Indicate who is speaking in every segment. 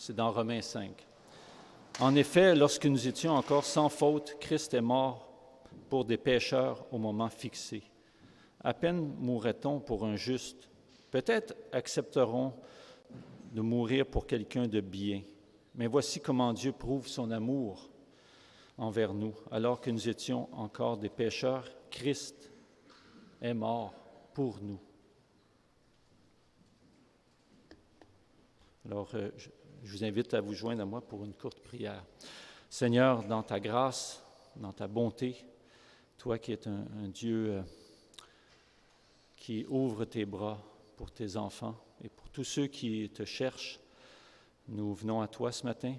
Speaker 1: C'est dans Romains 5. En effet, lorsque nous étions encore sans faute, Christ est mort pour des pécheurs au moment fixé. À peine mourrait-on pour un juste. Peut-être accepterons de mourir pour quelqu'un de bien. Mais voici comment Dieu prouve son amour envers nous. Alors que nous étions encore des pécheurs, Christ est mort pour nous. Alors, je vous invite à vous joindre à moi pour une courte prière. Seigneur, dans ta grâce, dans ta bonté, toi qui es un Dieu qui ouvre tes bras pour tes enfants et pour tous ceux qui te cherchent, nous venons à toi ce matin.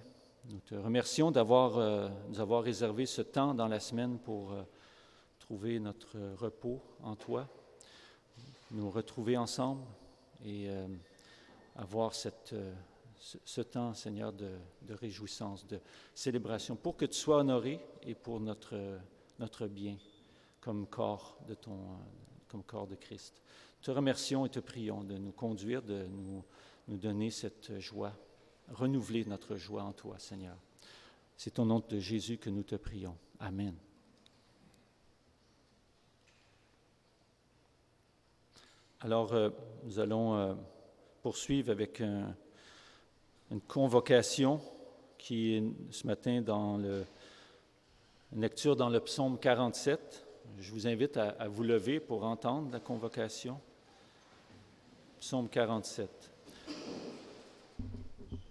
Speaker 1: Nous te remercions nous avoir réservé ce temps dans la semaine pour trouver notre repos en toi, nous retrouver ensemble et avoir ce temps, Seigneur, de réjouissance, de célébration, pour que tu sois honoré et pour notre bien comme corps de Christ. Te remercions et te prions de nous conduire, de nous donner cette joie, renouveler notre joie en toi, Seigneur. C'est au nom de Jésus que nous te prions. Amen. Alors, nous allons poursuivre avec une convocation qui est ce matin dans une lecture dans le psaume 47. Je vous invite à vous lever pour entendre la convocation. Psaume 47.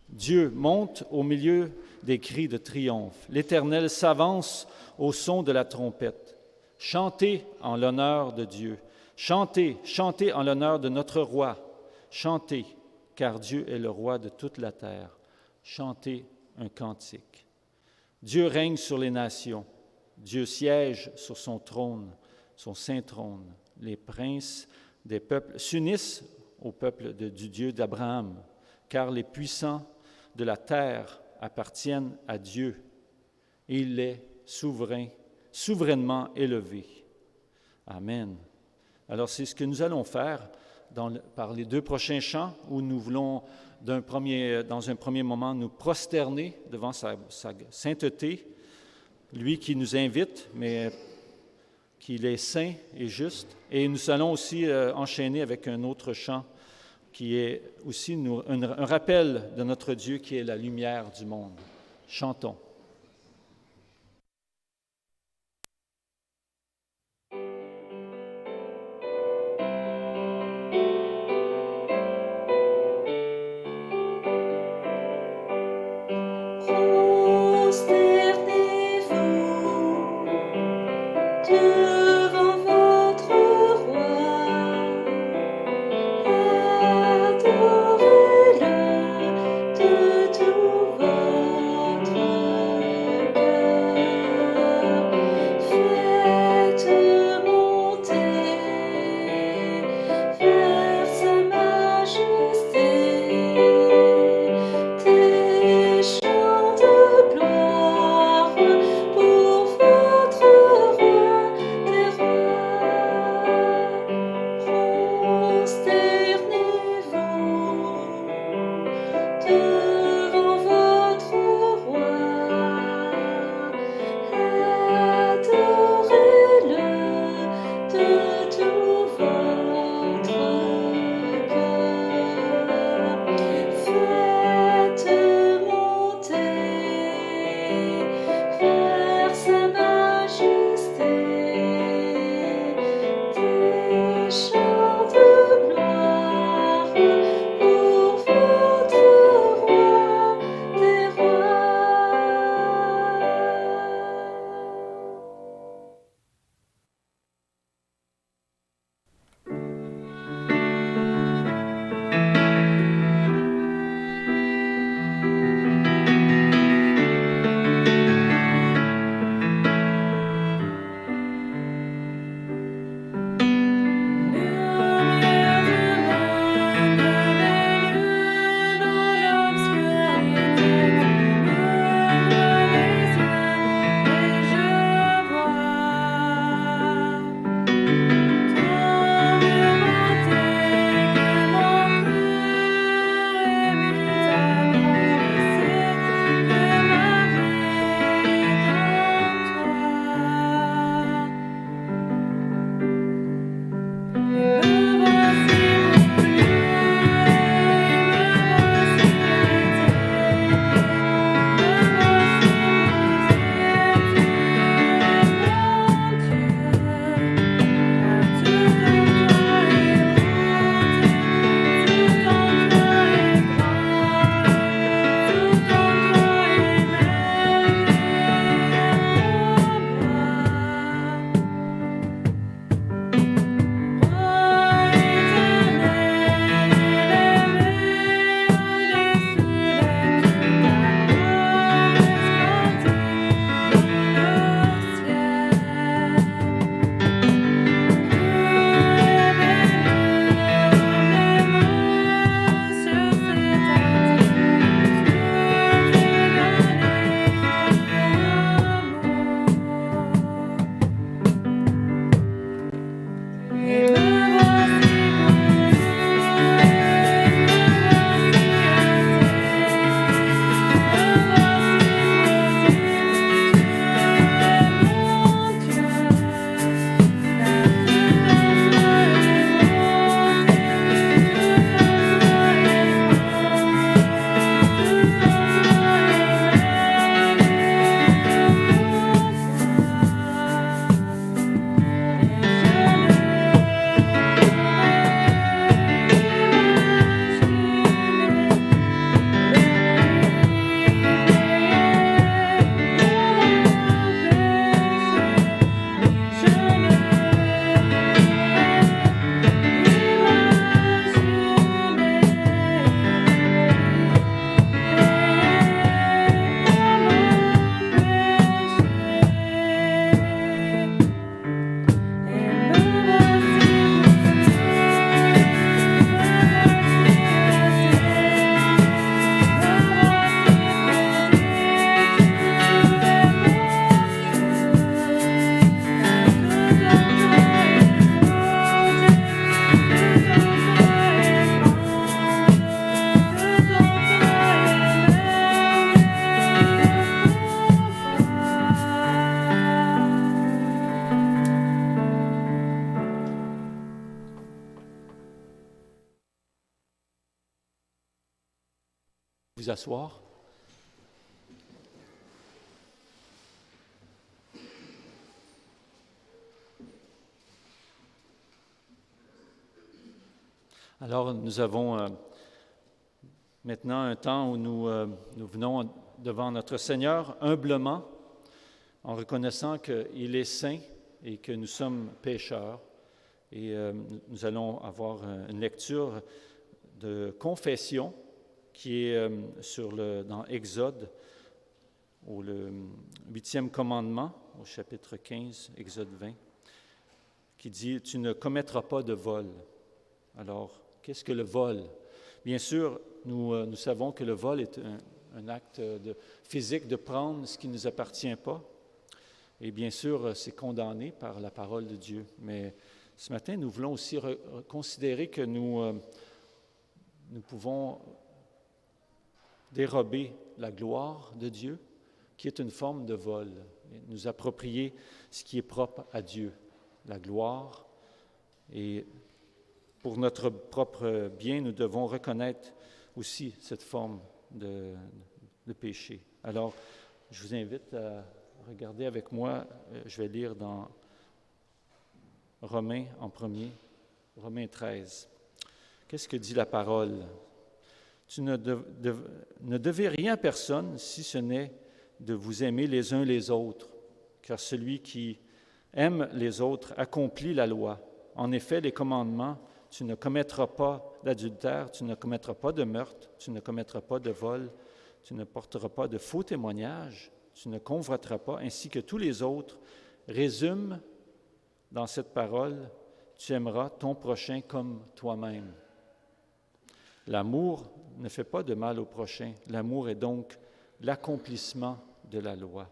Speaker 1: Dieu monte au milieu des cris de triomphe. L'Éternel s'avance au son de la trompette. Chantez en l'honneur de Dieu. Chantez, chantez en l'honneur de notre roi. Chantez, car Dieu est le roi de toute la terre. Chantez un cantique. Dieu règne sur les nations. Dieu siège sur son trône, son saint trône. Les princes des peuples s'unissent au peuple du Dieu d'Abraham, car les puissants de la terre appartiennent à Dieu, et il est souverain, souverainement élevé. Amen. Alors, c'est ce que nous allons faire par les 2 prochains chants, où nous voulons, dans un premier moment, nous prosterner devant sa sainteté, lui qui nous invite, mais qu'il est saint et juste. Et nous allons aussi enchaîner avec un autre chant qui est aussi un rappel de notre Dieu qui est la lumière du monde. Chantons.
Speaker 2: Devant votre roi, adorez-le de tout votre
Speaker 1: Vous asseoir. Alors, nous avons maintenant un temps où nous venons devant notre Seigneur humblement, en reconnaissant qu'il est saint et que nous sommes pécheurs. Et nous allons avoir une lecture de confession qui est dans Exode, au le 8e commandement, au chapitre 15, Exode 20, qui dit « Tu ne commettras pas de vol ». Alors, qu'est-ce que le vol? Bien sûr, nous savons que le vol est un acte physique de prendre ce qui ne nous appartient pas. Et bien sûr, c'est condamné par la parole de Dieu. Mais ce matin, nous voulons aussi considérer que nous pouvons dérober la gloire de Dieu, qui est une forme de vol, et nous approprier ce qui est propre à Dieu, la gloire. Et pour notre propre bien, nous devons reconnaître aussi cette forme de péché. Alors, je vous invite à regarder avec moi, je vais lire dans Romains en premier, Romains 13. Qu'est-ce que dit la parole? Tu ne devez rien à personne si ce n'est de vous aimer les uns les autres, car celui qui aime les autres accomplit la loi. En effet, les commandements, tu ne commettras pas d'adultère, tu ne commettras pas de meurtre, tu ne commettras pas de vol, tu ne porteras pas de faux témoignages, tu ne convoiteras pas, ainsi que tous les autres, résument dans cette parole, tu aimeras ton prochain comme toi-même. L'amour ne fait pas de mal au prochain. L'amour est donc l'accomplissement de la loi.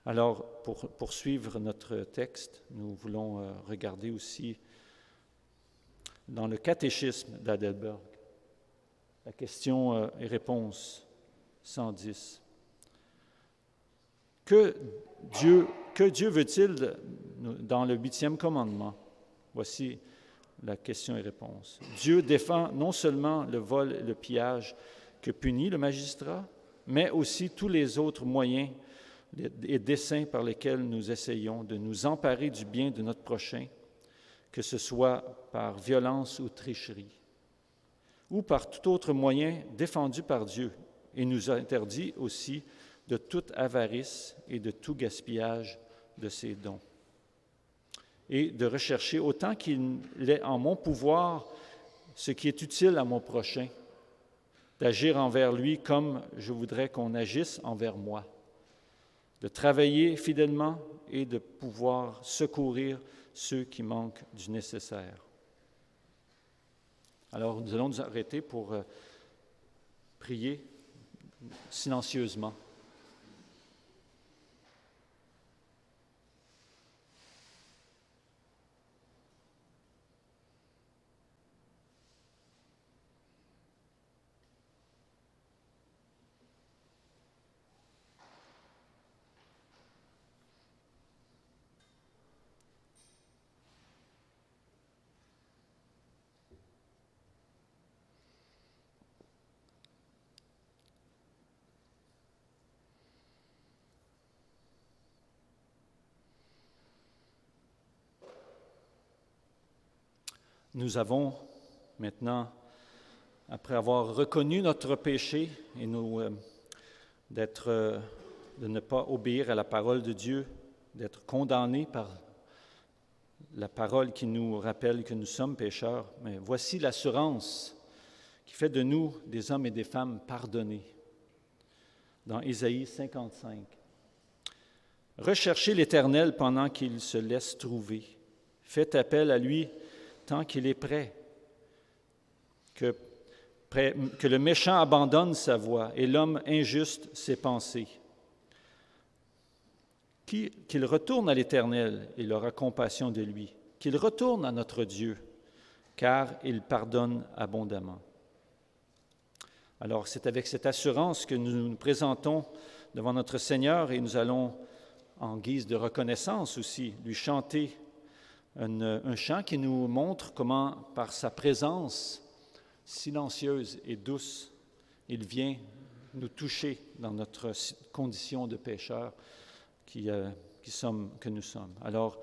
Speaker 1: Alors, pour poursuivre notre texte, nous voulons regarder aussi dans le catéchisme d'Heidelberg, la question et réponse 110. Que Dieu veut-il dans le 8e commandement? Voici la question et réponse. Dieu défend non seulement le vol et le pillage que punit le magistrat, mais aussi tous les autres moyens et desseins par lesquels nous essayons de nous emparer du bien de notre prochain, que ce soit par violence ou tricherie, ou par tout autre moyen défendu par Dieu, et nous interdit aussi de toute avarice et de tout gaspillage de ses dons, et de rechercher autant qu'il est en mon pouvoir ce qui est utile à mon prochain, d'agir envers lui comme je voudrais qu'on agisse envers moi, de travailler fidèlement et de pouvoir secourir ceux qui manquent du nécessaire. Alors, nous allons nous arrêter pour prier silencieusement. Nous avons maintenant, après avoir reconnu notre péché et de ne pas obéir à la parole de Dieu, d'être condamnés par la parole qui nous rappelle que nous sommes pécheurs, mais voici l'assurance qui fait de nous des hommes et des femmes pardonnés. Dans Ésaïe 55. Recherchez l'Éternel pendant qu'il se laisse trouver. Faites appel à lui tant qu'il est prêt, que le méchant abandonne sa voie et l'homme injuste ses pensées. Qu'il retourne à l'Éternel, il aura compassion de lui. Qu'il retourne à notre Dieu, car il pardonne abondamment. Alors, c'est avec cette assurance que nous nous présentons devant notre Seigneur et nous allons, en guise de reconnaissance aussi, lui chanter un chant qui nous montre comment, par sa présence silencieuse et douce, il vient nous toucher dans notre condition de pécheurs que nous sommes. Alors,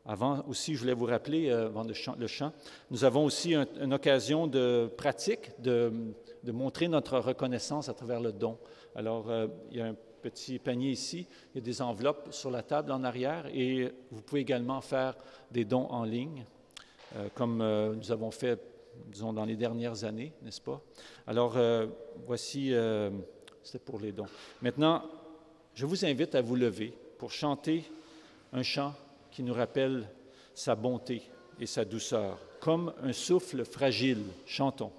Speaker 1: avant aussi, je voulais vous rappeler, avant le chant, nous avons aussi une occasion de pratique, de montrer notre reconnaissance à travers le don. Alors, il y a un petit panier ici, il y a des enveloppes sur la table en arrière et vous pouvez également faire des dons en ligne, comme nous avons fait, disons, dans les dernières années, n'est-ce pas? Alors, voici, c'était pour les dons. Maintenant, je vous invite à vous lever pour chanter un chant qui nous rappelle sa bonté et sa douceur, comme un souffle fragile. Chantons.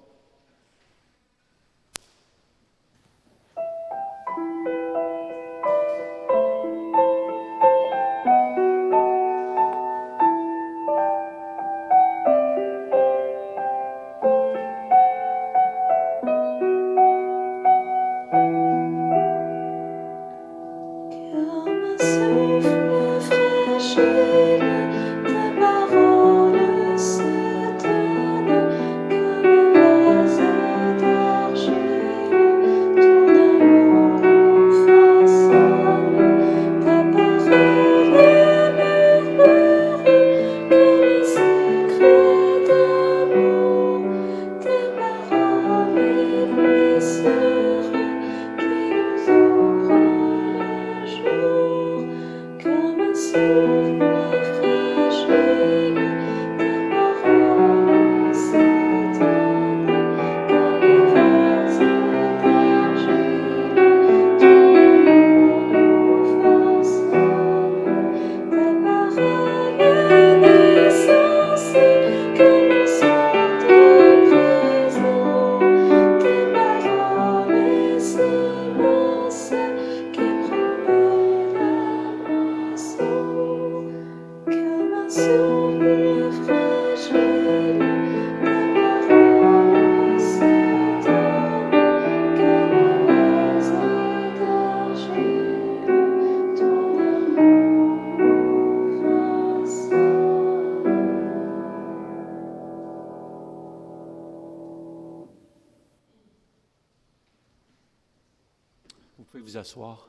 Speaker 1: Vous pouvez vous asseoir.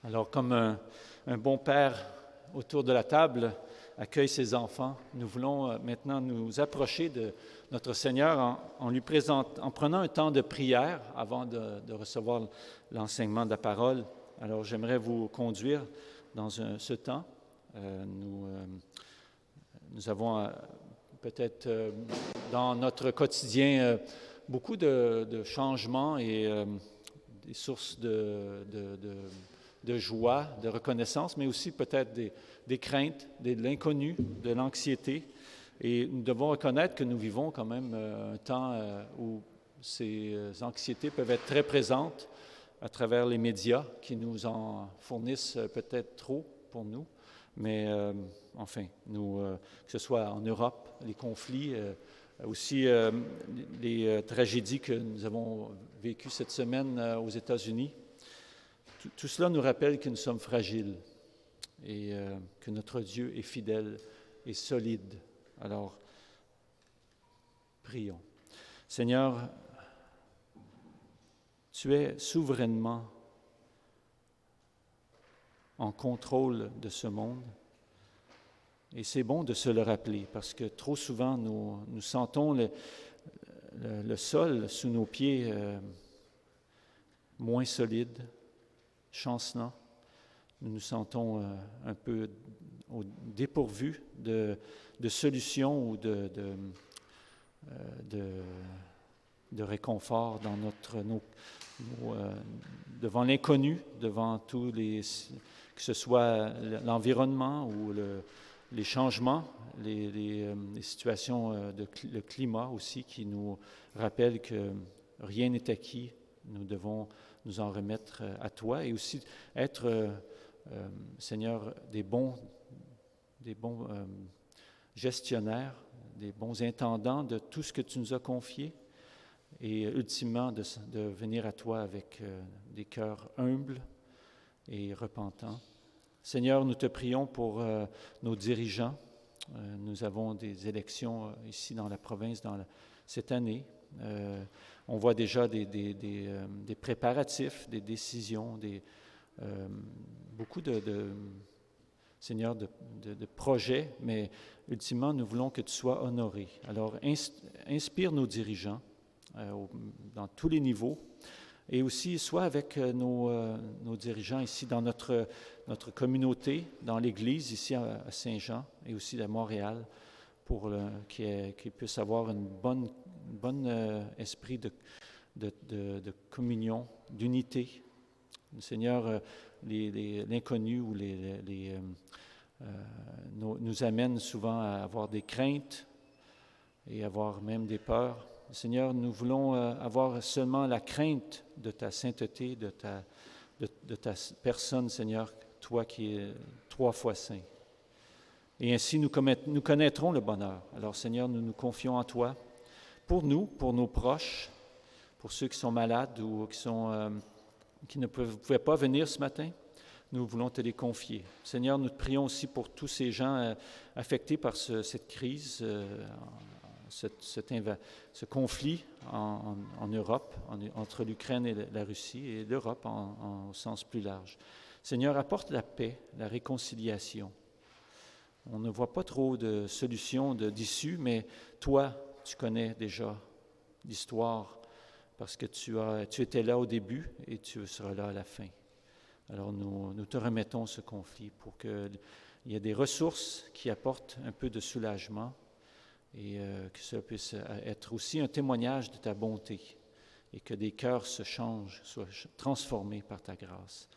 Speaker 1: Alors, comme un bon père autour de la table accueille ses enfants, nous voulons maintenant nous approcher de notre Seigneur en prenant un temps de prière avant de recevoir l'enseignement de la parole. Alors, j'aimerais vous conduire dans ce temps. Nous avons peut-être dans notre quotidien beaucoup de changements et des sources de joie, de reconnaissance, mais aussi peut-être des craintes, de l'inconnu, de l'anxiété. Et nous devons reconnaître que nous vivons quand même un temps où ces anxiétés peuvent être très présentes à travers les médias qui nous en fournissent peut-être trop pour nous. Mais enfin, que ce soit en Europe, les conflits, aussi les tragédies que nous avons vécues cette semaine aux États-Unis, tout cela nous rappelle que nous sommes fragiles et que notre Dieu est fidèle et solide. Alors, prions. Seigneur, tu es souverainement en contrôle de ce monde. Et c'est bon de se le rappeler parce que trop souvent, nous sentons le sol sous nos pieds moins solide, chancelant. Nous nous sentons un peu dépourvus de solutions ou de réconfort dans devant l'inconnu, devant tous que ce soit l'environnement ou les changements, les situations, le climat aussi qui nous rappellent que rien n'est acquis. Nous devons nous en remettre à toi et aussi être, Seigneur, des bons gestionnaires, des bons intendants de tout ce que tu nous as confié et ultimement de venir à toi avec des cœurs humbles et repentants. Seigneur, nous te prions pour nos dirigeants. Nous avons des élections ici dans la province cette année. On voit déjà des préparatifs, des décisions, beaucoup Seigneur, de projets, mais ultimement, nous voulons que tu sois honoré. Alors, inspire nos dirigeants dans tous les niveaux, et aussi sois avec nos dirigeants ici dans notre communauté, dans l'Église ici à Saint-Jean et aussi à Montréal, pour qu'ils puissent avoir un bon esprit de communion, d'unité. Seigneur, l'inconnu ou nous amène souvent à avoir des craintes et avoir même des peurs. Seigneur, nous voulons avoir seulement la crainte de ta sainteté, de ta personne, Seigneur, toi qui es 3 fois saint. Et ainsi, nous connaîtrons le bonheur. Alors, Seigneur, nous nous confions en toi, pour nous, pour nos proches, pour ceux qui sont malades ou qui ne pouvaient pas venir ce matin. Nous voulons te les confier. Seigneur, nous te prions aussi pour tous ces gens affectés par cette crise, ce conflit en Europe, entre l'Ukraine et la Russie, et l'Europe au sens plus large. Seigneur, apporte la paix, la réconciliation. On ne voit pas trop de solutions, d'issues, mais toi, tu connais déjà l'histoire, parce que tu étais là au début et tu seras là à la fin. Alors nous te remettons ce conflit pour qu'il y ait des ressources qui apportent un peu de soulagement et que ça puisse être aussi un témoignage de ta bonté et que des cœurs se changent, soient transformés par ta grâce,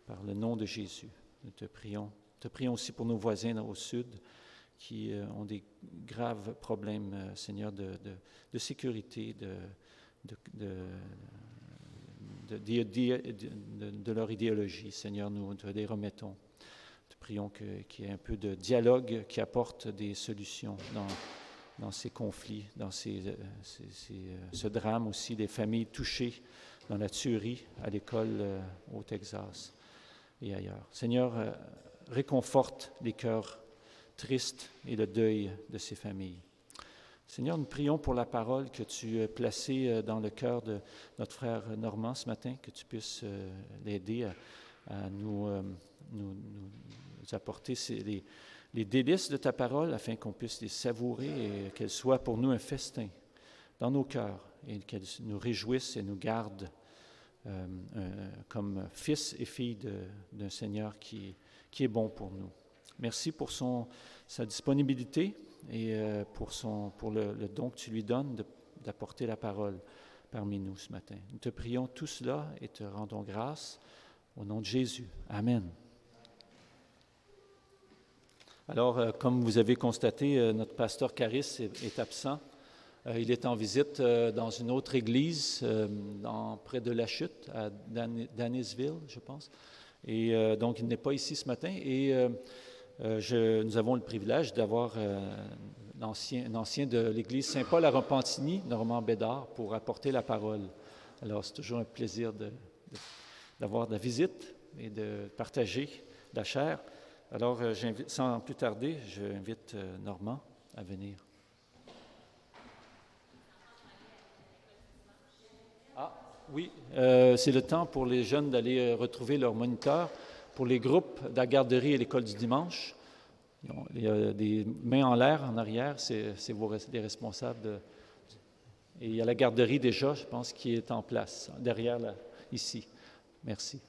Speaker 1: par le nom de Jésus. Nous te prions. Te prions aussi pour nos voisins au sud qui ont des graves problèmes, Seigneur, de sécurité, de leur idéologie. Seigneur, nous te les remettons. Te prions qu'il y ait un peu de dialogue qui apporte des solutions dans ces conflits, dans ce drame aussi, des familles touchées dans la tuerie à l'école au Texas et ailleurs. Seigneur, réconforte les cœurs tristes et le deuil de ces familles. Seigneur, nous prions pour la parole que tu as placée dans le cœur de notre frère Normand ce matin, que tu puisses l'aider à nous apporter les délices de ta parole afin qu'on puisse les savourer et qu'elles soient pour nous un festin dans nos cœurs et qu'elles nous réjouissent et nous gardent comme fils et filles d'un Seigneur qui est bon pour nous. Merci pour sa disponibilité et pour le don que tu lui donnes d'apporter la parole parmi nous ce matin. Nous te prions tout cela et te rendons grâce au nom de Jésus. Amen. Alors, comme vous avez constaté, notre pasteur Caris est absent. Il est en visite dans une autre église près de La Chute, à Danisville, je pense. Et donc, il n'est pas ici ce matin. Et nous avons le privilège d'avoir un ancien de l'église Saint-Paul à Repentigny, Normand Bédard, pour apporter la parole. Alors, c'est toujours un plaisir d'avoir de la visite et de partager la chair. Alors, sans plus tarder, j'invite Normand à venir. Oui, c'est le temps pour les jeunes d'aller retrouver leur moniteur. Pour les groupes de la garderie et l'école du dimanche, il y a des mains en l'air en arrière, c'est les responsables. Et il y a la garderie déjà, je pense, qui est en place, derrière, là, ici. Merci.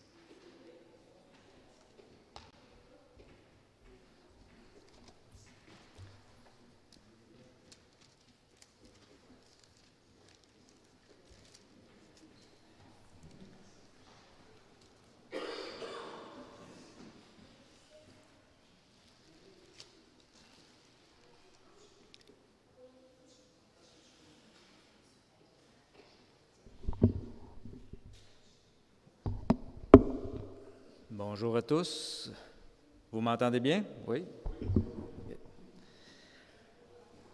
Speaker 3: Bonjour à tous. Vous m'entendez bien?
Speaker 1: Oui.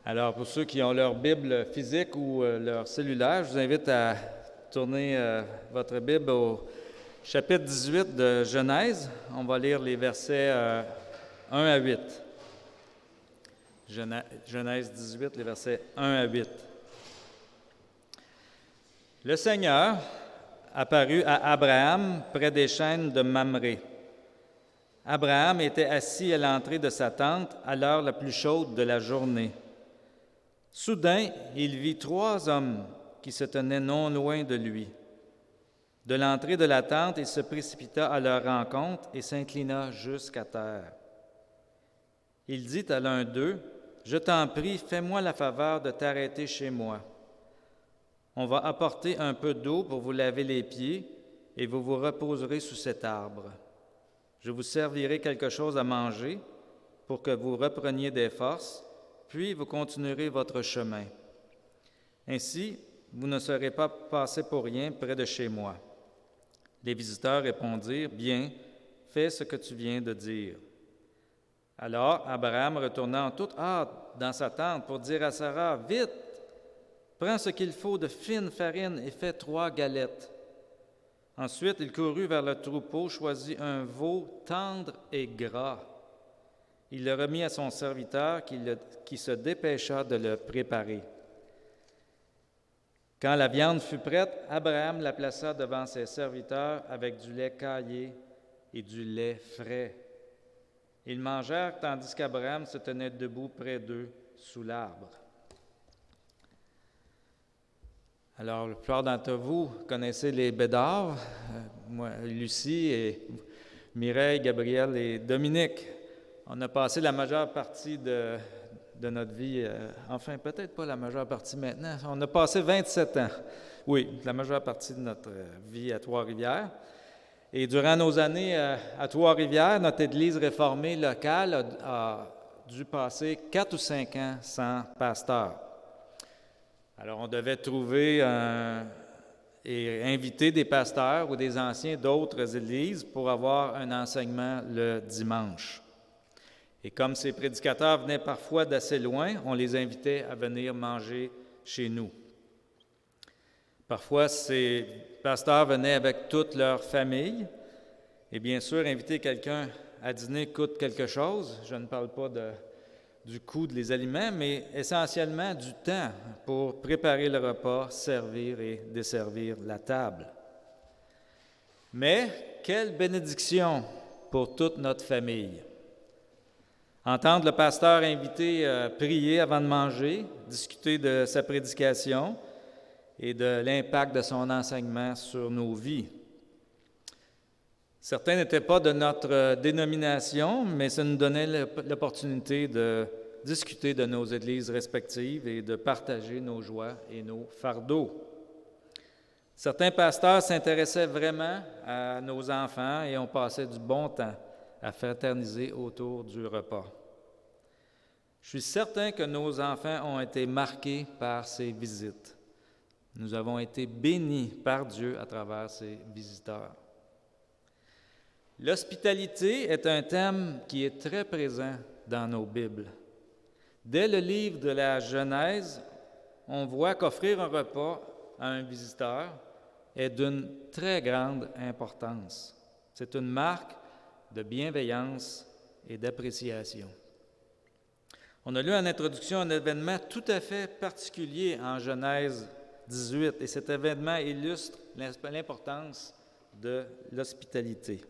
Speaker 3: Alors, pour ceux qui ont leur Bible physique ou leur cellulaire, je vous invite à tourner votre Bible au chapitre 18 de Genèse. On va lire les versets 1 à 8. Genèse 18, les versets 1 à 8. Le Seigneur apparut à Abraham près des chênes de Mamré. Abraham était assis à l'entrée de sa tente à l'heure la plus chaude de la journée. Soudain, il vit 3 hommes qui se tenaient non loin de lui. De l'entrée de la tente, il se précipita à leur rencontre et s'inclina jusqu'à terre. Il dit à l'un d'eux, « Je t'en prie, fais-moi la faveur de t'arrêter chez moi. On va apporter un peu d'eau pour vous laver les pieds et vous vous reposerez sous cet arbre. Je vous servirai quelque chose à manger pour que vous repreniez des forces, puis vous continuerez votre chemin. Ainsi, vous ne serez pas passé pour rien près de chez moi. » Les visiteurs répondirent, « Bien, fais ce que tu viens de dire. » Alors Abraham retourna en toute hâte dans sa tente pour dire à Sarah, « Vite, prends ce qu'il faut de fine farine et fais 3 galettes. » Ensuite, il courut vers le troupeau, choisit un veau tendre et gras. Il le remit à son serviteur qui se dépêcha de le préparer. Quand la viande fut prête, Abraham la plaça devant ses serviteurs avec du lait caillé et du lait frais. Ils mangèrent tandis qu'Abraham se tenait debout près d'eux sous l'arbre. Alors, la plupart d'entre vous connaissez les Bédards, moi, Lucie et Mireille, Gabriel et Dominique. On a passé la majeure partie de notre vie, enfin peut-être pas la majeure partie maintenant, on a passé 27 ans, oui, la majeure partie de notre vie à Trois-Rivières. Et durant nos années à Trois-Rivières, notre Église réformée locale a dû passer 4 ou 5 ans sans pasteur. Alors, on devait trouver et inviter des pasteurs ou des anciens d'autres églises pour avoir un enseignement le dimanche. Et comme ces prédicateurs venaient parfois d'assez loin, on les invitait à venir manger chez nous. Parfois, ces pasteurs venaient avec toute leur famille. Et bien sûr, inviter quelqu'un à dîner coûte quelque chose. Je ne parle pas du coût des aliments, mais essentiellement du temps pour préparer le repas, servir et desservir la table. Mais quelle bénédiction pour toute notre famille! Entendre le pasteur invité prier avant de manger, discuter de sa prédication et de l'impact de son enseignement sur nos vies. Certains n'étaient pas de notre dénomination, mais ça nous donnait l'opportunité de discuter de nos églises respectives et de partager nos joies et nos fardeaux. Certains pasteurs s'intéressaient vraiment à nos enfants et on passait du bon temps à fraterniser autour du repas. Je suis certain que nos enfants ont été marqués par ces visites. Nous avons été bénis par Dieu à travers ces visiteurs. L'hospitalité est un thème qui est très présent dans nos Bibles. Dès le livre de la Genèse, on voit qu'offrir un repas à un visiteur est d'une très grande importance. C'est une marque de bienveillance et d'appréciation. On a lu en introduction un événement tout à fait particulier en Genèse 18, et cet événement illustre l'importance de l'hospitalité.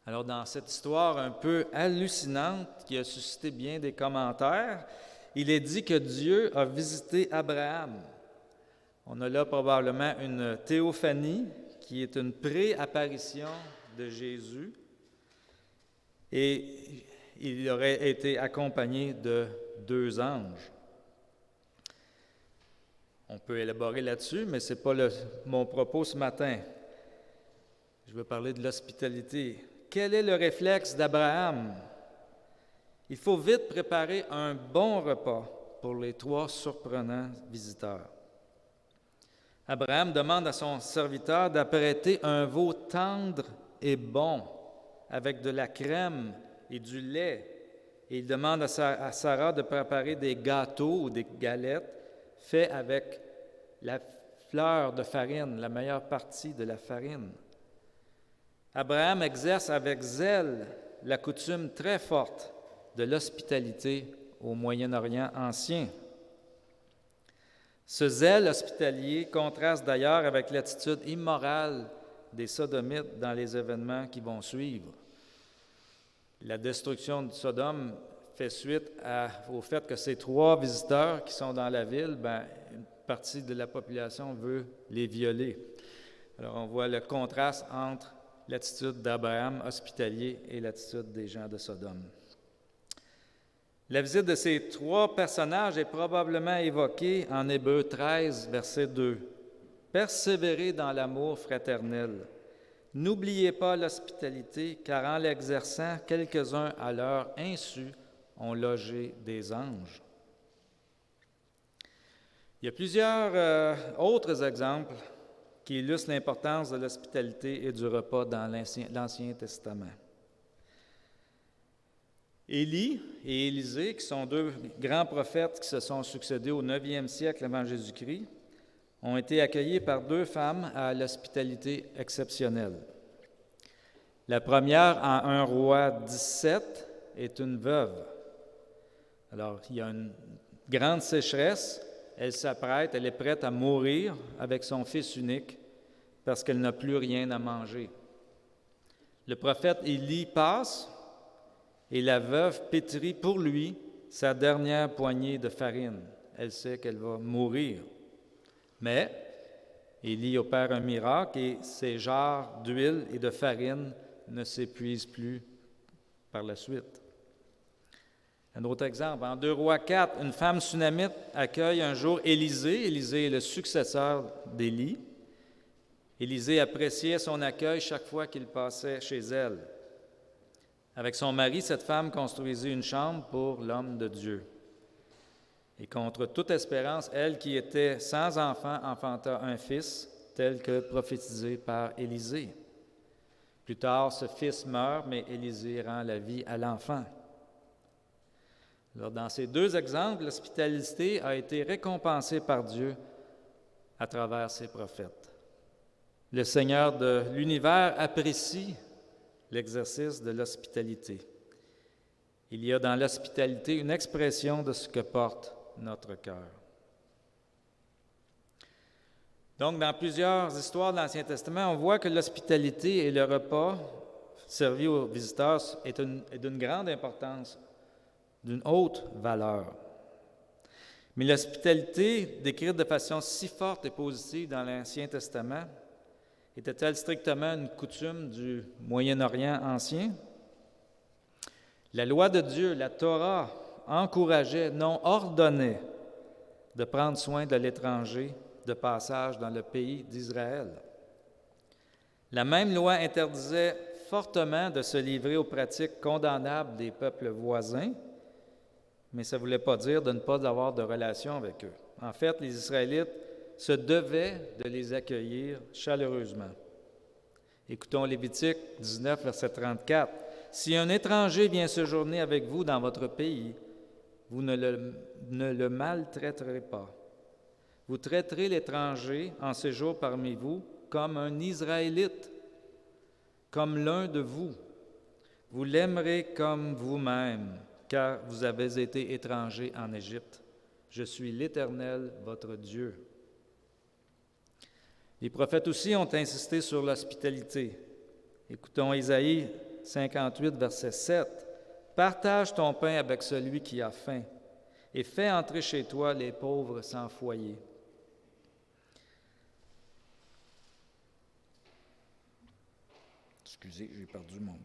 Speaker 3: Alors, dans cette histoire un peu hallucinante qui a suscité bien des commentaires, il est dit que Dieu a visité Abraham. On a là probablement une théophanie qui est une pré-apparition de Jésus et il aurait été accompagné de 2 anges. On peut élaborer là-dessus, mais ce n'est pas mon propos ce matin. Je veux parler de l'hospitalité. Quel est le réflexe d'Abraham? Il faut vite préparer un bon repas pour les 3 surprenants visiteurs. Abraham demande à son serviteur d'apprêter un veau tendre et bon, avec de la crème et du lait, et il demande à Sarah de préparer des gâteaux ou des galettes faits avec la fleur de farine, la meilleure partie de la farine. Abraham exerce avec zèle la coutume très forte de l'hospitalité au Moyen-Orient ancien. Ce zèle hospitalier contraste d'ailleurs avec l'attitude immorale des Sodomites dans les événements qui vont suivre. La destruction de Sodome fait suite au fait que ces 3 visiteurs qui sont dans la ville, une partie de la population veut les violer. Alors on voit le contraste entre l'attitude d'Abraham hospitalier et l'attitude des gens de Sodome. La visite de ces 3 personnages est probablement évoquée en Hébreux 13, verset 2. « Persévérez dans l'amour fraternel. N'oubliez pas l'hospitalité, car en l'exerçant, quelques-uns à leur insu ont logé des anges. » Il y a plusieurs autres exemples qui illustrent l'importance de l'hospitalité et du repas dans l'Ancien Testament. Élie et Élisée, qui sont 2 grands prophètes qui se sont succédés au 9e siècle avant Jésus-Christ, ont été accueillis par 2 femmes à l'hospitalité exceptionnelle. La première, en 1 Roi 17, est une veuve. Alors, il y a une grande sécheresse, elle s'apprête, elle est prête à mourir avec son fils unique parce qu'elle n'a plus rien à manger. Le prophète Élie passe et la veuve pétrit pour lui sa dernière poignée de farine. Elle sait qu'elle va mourir. Mais Élie opère un miracle et ses jarres d'huile et de farine ne s'épuisent plus par la suite. Un autre exemple, en 2 Rois 4, une femme sunamite accueille un jour Élisée. Élisée est le successeur d'Élie. Élisée appréciait son accueil chaque fois qu'il passait chez elle. Avec son mari, cette femme construisit une chambre pour l'homme de Dieu. Et contre toute espérance, elle qui était sans enfant enfanta un fils, tel que prophétisé par Élisée. Plus tard, ce fils meurt, mais Élisée rend la vie à l'enfant. Alors, dans ces 2 exemples, l'hospitalité a été récompensée par Dieu à travers ses prophètes. Le Seigneur de l'univers apprécie l'exercice de l'hospitalité. Il y a dans l'hospitalité une expression de ce que porte notre cœur. Donc, dans plusieurs histoires de l'Ancien Testament, on voit que l'hospitalité et le repas servi aux visiteurs est d'une grande importance, d'une haute valeur. Mais l'hospitalité, décrite de façon si forte et positive dans l'Ancien Testament, était-elle strictement une coutume du Moyen-Orient ancien? La loi de Dieu, la Torah, encourageait, non ordonnait, de prendre soin de l'étranger de passage dans le pays d'Israël. La même loi interdisait fortement de se livrer aux pratiques condamnables des peuples voisins, mais ça ne voulait pas dire de ne pas avoir de relation avec eux. En fait, les Israélites se devaient de les accueillir chaleureusement. Écoutons Lévitique 19, verset 34. « Si un étranger vient séjourner avec vous dans votre pays, vous ne le maltraiterez pas. Vous traiterez l'étranger en séjour parmi vous comme un Israélite, comme l'un de vous. Vous l'aimerez comme vous-même, car vous avez été étrangers en Égypte. Je suis l'Éternel, votre Dieu. » Les prophètes aussi ont insisté sur l'hospitalité. Écoutons Ésaïe 58, verset 7. « Partage ton pain avec celui qui a faim, et fais entrer chez toi les pauvres sans foyer. » Excusez, j'ai perdu mon...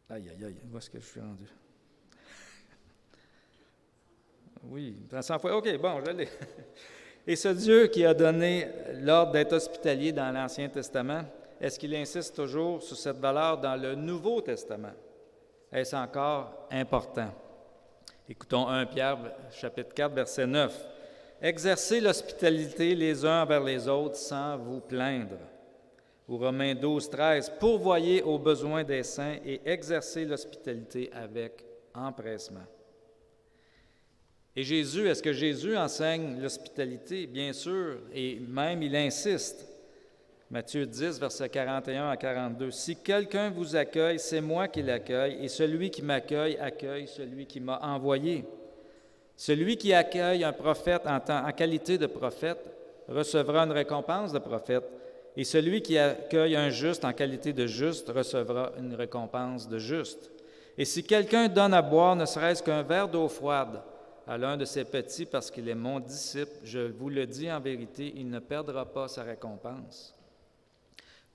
Speaker 3: Aïe, aïe, aïe, où est-ce que je suis rendu? Oui, 300 fois. OK, bon, je l'ai. Et ce Dieu qui a donné l'ordre d'être hospitalier dans l'Ancien Testament, est-ce qu'il insiste toujours sur cette valeur dans le Nouveau Testament? Est-ce encore important? Écoutons 1 Pierre, chapitre 4, verset 9. « Exercez l'hospitalité les uns envers les autres sans vous plaindre. Ou Romains 12, 13, pourvoyez aux besoins des saints et exercez l'hospitalité avec empressement. Et Jésus, est-ce que Jésus enseigne l'hospitalité? Bien sûr, et même il insiste. Matthieu 10, versets 41 à 42. « Si quelqu'un vous accueille, c'est moi qui l'accueille, et celui qui m'accueille accueille celui qui m'a envoyé. Celui qui accueille un prophète en qualité de prophète recevra une récompense de prophète, et celui qui accueille un juste en qualité de juste recevra une récompense de juste. Et si quelqu'un donne à boire ne serait-ce qu'un verre d'eau froide à l'un de ses petits parce qu'il est mon disciple, je vous le dis en vérité, il ne perdra pas sa récompense. »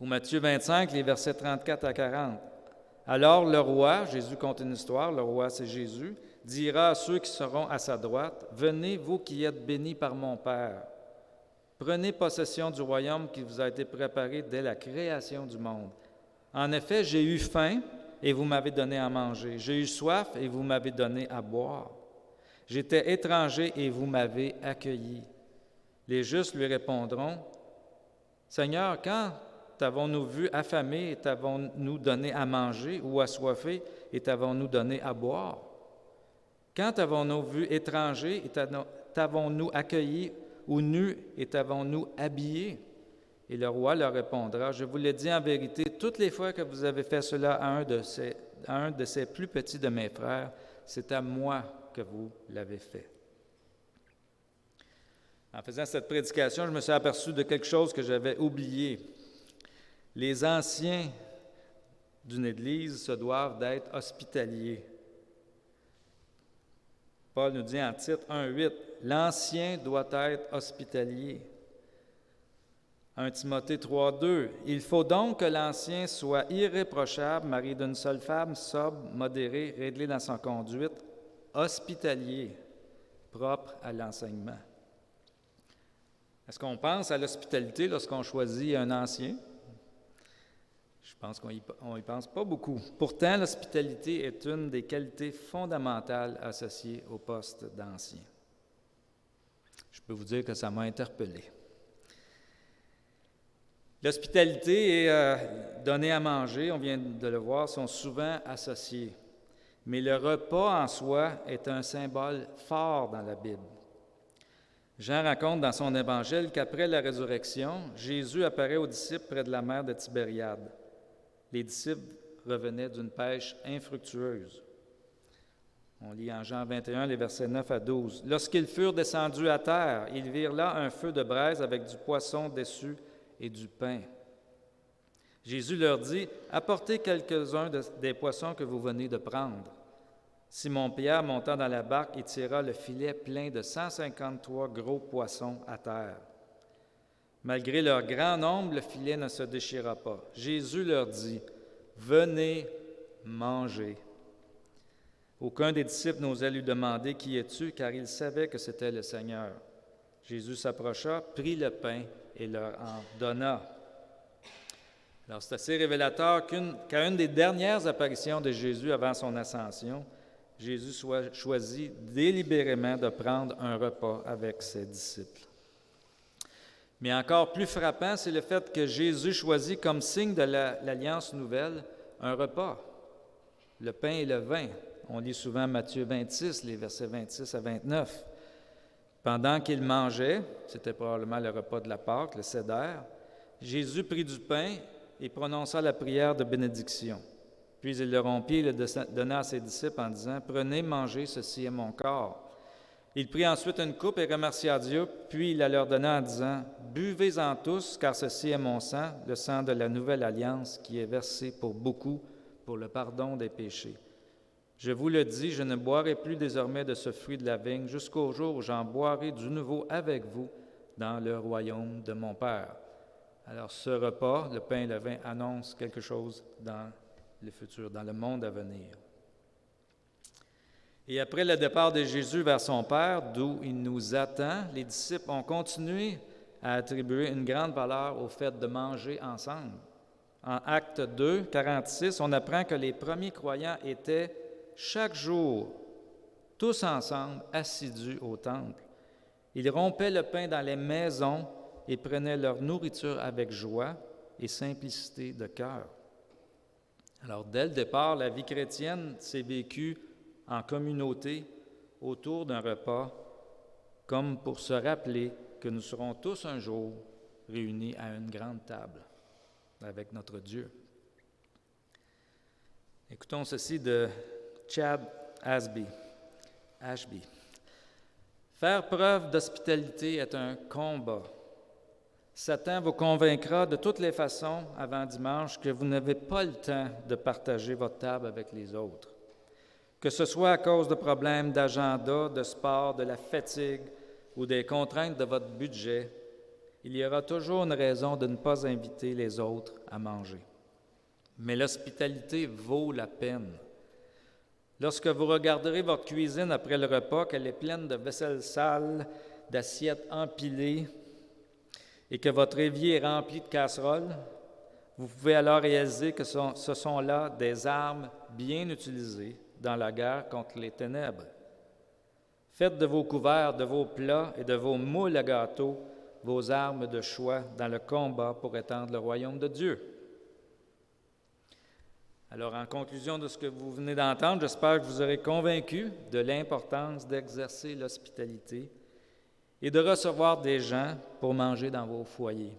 Speaker 3: Ou Matthieu 25, les versets 34 à 40. « Alors le roi, Jésus conte une histoire, le roi c'est Jésus, dira à ceux qui seront à sa droite, « Venez, vous qui êtes bénis par mon Père. Prenez possession du royaume qui vous a été préparé dès la création du monde. En effet, j'ai eu faim et vous m'avez donné à manger. J'ai eu soif et vous m'avez donné à boire. J'étais étranger et vous m'avez accueilli. » Les justes lui répondront, « Seigneur, quand t'avons-nous vu affamé et t'avons-nous donné à manger, ou assoiffé et t'avons-nous donné à boire? Quand t'avons-nous vu étranger et t'avons-nous accueilli, ou nu et t'avons-nous habillé? » Et le roi leur répondra, « Je vous le dis en vérité, toutes les fois que vous avez fait cela à un de ces plus petits de mes frères, c'est à moi que vous l'avez fait. » En faisant cette prédication, je me suis aperçu de quelque chose que j'avais oublié. Les anciens d'une Église se doivent d'être hospitaliers. Paul nous dit en Tite 1,8, « L'ancien doit être hospitalier. » 1 Timothée 3,2, « Il faut donc que l'ancien soit irréprochable, marié d'une seule femme, sobre, modéré, réglé dans sa conduite, hospitalier, propre à l'enseignement. » Est-ce qu'on pense à l'hospitalité lorsqu'on choisit un ancien? Je pense qu'on y pense pas beaucoup. Pourtant, l'hospitalité est une des qualités fondamentales associées au poste d'ancien. Je peux vous dire que ça m'a interpellé. L'hospitalité et donner à manger, on vient de le voir, sont souvent associés. Mais le repas en soi est un symbole fort dans la Bible. Jean raconte dans son évangile qu'après la résurrection, Jésus apparaît aux disciples près de la mer de Tibériade. Les disciples revenaient d'une pêche infructueuse. On lit en Jean 21, les versets 9 à 12. « Lorsqu'ils furent descendus à terre, ils virent là un feu de braise avec du poisson dessus et du pain. Jésus leur dit, « Apportez quelques-uns des poissons que vous venez de prendre. » Simon-Pierre monta dans la barque et tira le filet plein de 153 gros poissons à terre. Malgré leur grand nombre, le filet ne se déchira pas. Jésus leur dit, « Venez manger. » Aucun des disciples n'osait lui demander, « Qui es-tu? » car il savait que c'était le Seigneur. Jésus s'approcha, prit le pain et leur en donna. Alors, c'est assez révélateur qu'à une des dernières apparitions de Jésus avant son ascension, Jésus choisit délibérément de prendre un repas avec ses disciples. Mais encore plus frappant, c'est le fait que Jésus choisit comme signe de l'Alliance nouvelle un repas, le pain et le vin. On lit souvent Matthieu 26, les versets 26 à 29. Pendant qu'il mangeait, c'était probablement le repas de la Pâque, le Seder, Jésus prit du pain et prononça la prière de bénédiction. Puis il le rompit et le donna à ses disciples en disant, « Prenez, mangez, ceci est mon corps. » Il prit ensuite une coupe et remercia Dieu, puis il la leur donna en disant, « Buvez-en tous, car ceci est mon sang, le sang de la nouvelle alliance, qui est versé pour beaucoup pour le pardon des péchés. Je vous le dis, je ne boirai plus désormais de ce fruit de la vigne jusqu'au jour où j'en boirai du nouveau avec vous dans le royaume de mon Père. » Alors ce repas, le pain et le vin, annonce quelque chose dans le futur, dans le monde à venir. Et après le départ de Jésus vers son Père, d'où il nous attend, les disciples ont continué à attribuer une grande valeur au fait de manger ensemble. En Actes 2, 46, on apprend que les premiers croyants étaient chaque jour, tous ensemble, assidus au temple. Ils rompaient le pain dans les maisons et prenaient leur nourriture avec joie, et simplicité de cœur. Alors, dès le départ, la vie chrétienne s'est vécue en communauté autour d'un repas, comme pour se rappeler que nous serons tous un jour réunis à une grande table avec notre Dieu. Écoutons ceci de Chad Ashby. Faire preuve d'hospitalité est un combat. Satan vous convaincra de toutes les façons avant dimanche que vous n'avez pas le temps de partager votre table avec les autres. Que ce soit à cause de problèmes d'agenda, de sport, de la fatigue ou des contraintes de votre budget, il y aura toujours une raison de ne pas inviter les autres à manger. Mais l'hospitalité vaut la peine. Lorsque vous regarderez votre cuisine après le repas, qu'elle est pleine de vaisselle sale, d'assiettes empilées, et que votre évier est rempli de casseroles, vous pouvez alors réaliser que ce sont là des armes bien utilisées dans la guerre contre les ténèbres. Faites de vos couverts, de vos plats et de vos moules à gâteaux vos armes de choix dans le combat pour étendre le royaume de Dieu. Alors, en conclusion de ce que vous venez d'entendre, j'espère que vous aurez convaincu de l'importance d'exercer l'hospitalité et de recevoir des gens pour manger dans vos foyers.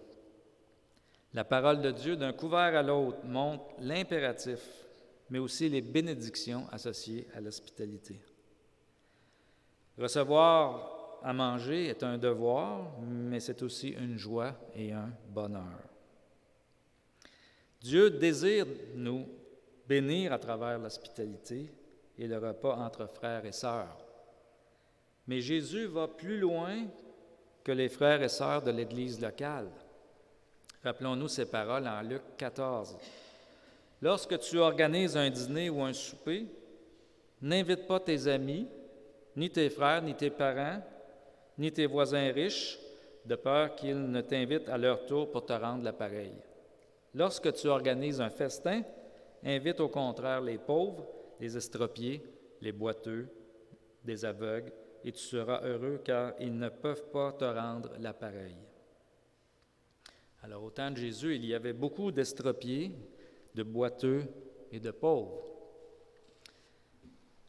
Speaker 3: La parole de Dieu, d'un couvert à l'autre, montre l'impératif, mais aussi les bénédictions associées à l'hospitalité. Recevoir à manger est un devoir, mais c'est aussi une joie et un bonheur. Dieu désire nous bénir à travers l'hospitalité et le repas entre frères et sœurs. Mais Jésus va plus loin que les frères et sœurs de l'Église locale. Rappelons-nous ces paroles en Luc 14. « Lorsque tu organises un dîner ou un souper, n'invite pas tes amis, ni tes frères, ni tes parents, ni tes voisins riches, de peur qu'ils ne t'invitent à leur tour pour te rendre l'appareil. Lorsque tu organises un festin, invite au contraire les pauvres, les estropiés, les boiteux, des aveugles, et tu seras heureux car ils ne peuvent pas te rendre l'appareil. » Alors, au temps de Jésus, il y avait beaucoup d'estropiés, de boiteux et de pauvres.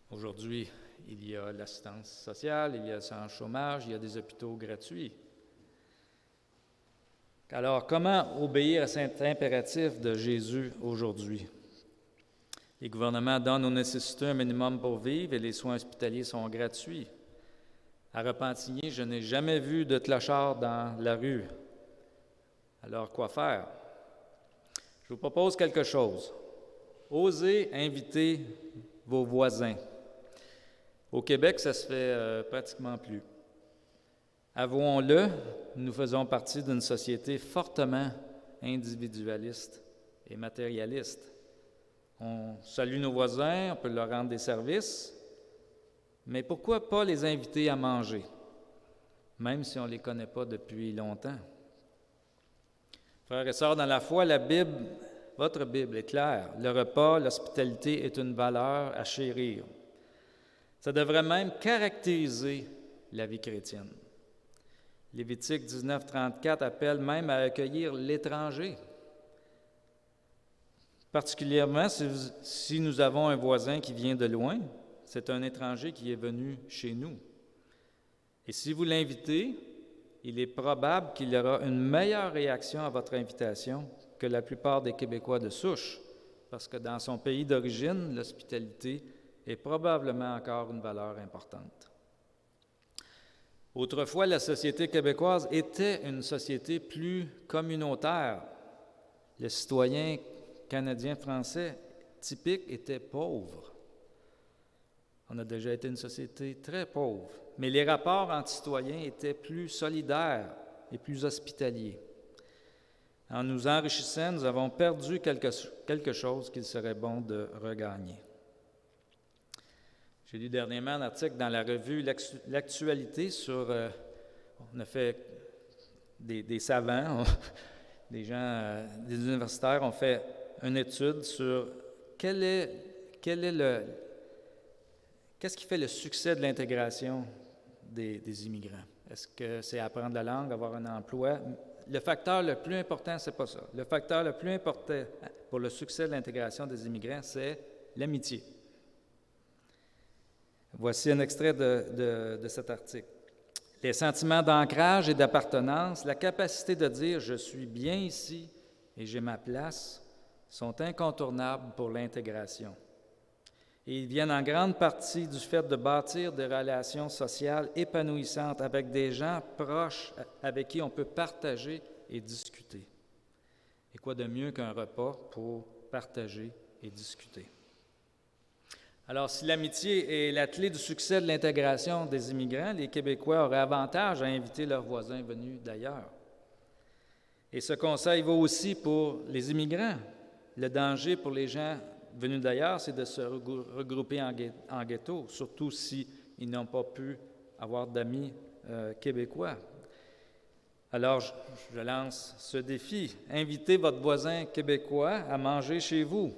Speaker 3: Aujourd'hui, il y a l'assistance sociale, il y a le chômage, il y a des hôpitaux gratuits. Alors, comment obéir à cet impératif de Jésus aujourd'hui? Les gouvernements donnent aux nécessiteux un minimum pour vivre et les soins hospitaliers sont gratuits. À Repentigny, je n'ai jamais vu de clochard dans la rue. Alors, quoi faire? Je vous propose quelque chose. Osez inviter vos voisins. Au Québec, ça se fait pratiquement plus. Avouons-le, nous faisons partie d'une société fortement individualiste et matérialiste. On salue nos voisins, on peut leur rendre des services, mais pourquoi pas les inviter à manger, même si on ne les connaît pas depuis longtemps? Frères et sœurs, dans la foi, la Bible, votre Bible est claire. Le repas, l'hospitalité est une valeur à chérir. Ça devrait même caractériser la vie chrétienne. Lévitique 19:34 appelle même à accueillir l'étranger. Particulièrement si nous avons un voisin qui vient de loin, c'est un étranger qui est venu chez nous. Et si vous l'invitez, il est probable qu'il y aura une meilleure réaction à votre invitation que la plupart des Québécois de souche, parce que dans son pays d'origine, l'hospitalité est probablement encore une valeur importante. Autrefois, la société québécoise était une société plus communautaire. Le citoyen canadien-français typique était pauvre. On a déjà été une société très pauvre, mais les rapports entre citoyens étaient plus solidaires et plus hospitaliers. En nous enrichissant, nous avons perdu quelque chose qu'il serait bon de regagner. J'ai lu dernièrement un article dans la revue L'Actualité sur... on a fait des savants, des gens, des universitaires ont fait une étude sur qu'est-ce qui fait le succès de l'intégration des immigrants. Est-ce que c'est apprendre la langue, avoir un emploi? le facteur le plus important, c'est pas ça. Le facteur le plus important pour le succès de l'intégration des immigrants, c'est l'amitié. Voici un extrait de cet article. Les sentiments d'ancrage et d'appartenance, la capacité de dire « je suis bien ici et j'ai ma place » sont incontournables pour l'intégration. Et ils viennent en grande partie du fait de bâtir des relations sociales épanouissantes avec des gens proches avec qui on peut partager et discuter. Et quoi de mieux qu'un repas pour partager et discuter? Alors, si l'amitié est la clé du succès de l'intégration des immigrants, les Québécois auraient avantage à inviter leurs voisins venus d'ailleurs. Et ce conseil vaut aussi pour les immigrants. Le danger pour les gens venus d'ailleurs, c'est de se regrouper en ghetto, surtout s'ils n'ont pas pu avoir d'amis québécois. Alors, je lance ce défi. Invitez votre voisin québécois à manger chez vous.